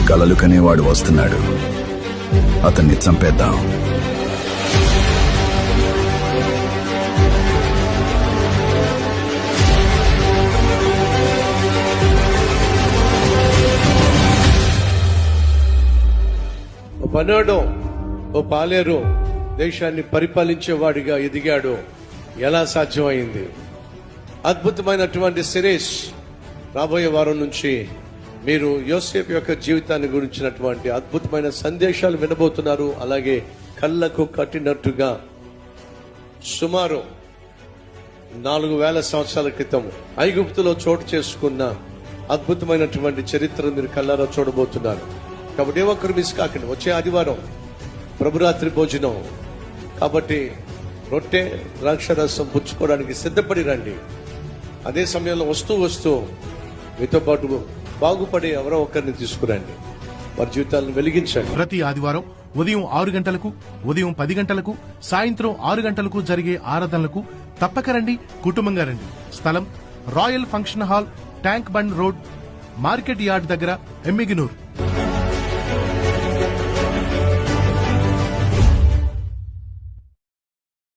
కలలు కనేవాడు వస్తున్నాడు, అతన్ని చంపేద్దాం. ఓ పనాడు, ఓ పాలేరు దేశాన్ని పరిపాలించేవాడిగా ఎదిగాడు. ఎలా సాధ్యమైంది? అద్భుతమైనటువంటి సిరీస్ రాబోయే వారం నుంచి మీరు యోసేపు యొక్క జీవితాన్ని గురించినటువంటి అద్భుతమైన సందేశాలు వినబోతున్నారు. అలాగే కళ్ళకు కట్టినట్టుగా సుమారు 4000 సంవత్సరాల క్రితం ఐగుప్తులో చోటు చేసుకున్న అద్భుతమైనటువంటి చరిత్రను మీరు కళ్ళారా చూడబోతున్నారు. కాబట్టి ఏ ఒక్కరు మిస్ కాకండి. వచ్చే ఆదివారం ప్రభురాత్రి భోజనం కాబట్టి రొట్టె ద్రాక్షరసం పుచ్చుకోవడానికి సిద్ధపడి రండి. అదే సమయంలో వస్తూ మీతో పాటు బాగుపడే ఎవరో ఒకరిని తీసుకురండి, వారి జీవితాలను వెలిగించండి. ప్రతి ఆదివారం ఉదయం 6 గంటలకు, ఉదయం 10 గంటలకు, సాయంత్రం 6 గంటలకు జరిగే ఆరాధనలకు తప్పక రండి. కుటుంబంగా రండి. స్థలం royal function hall, tank bund road, market yard దగ్గర, ఎమ్మిగినూర్.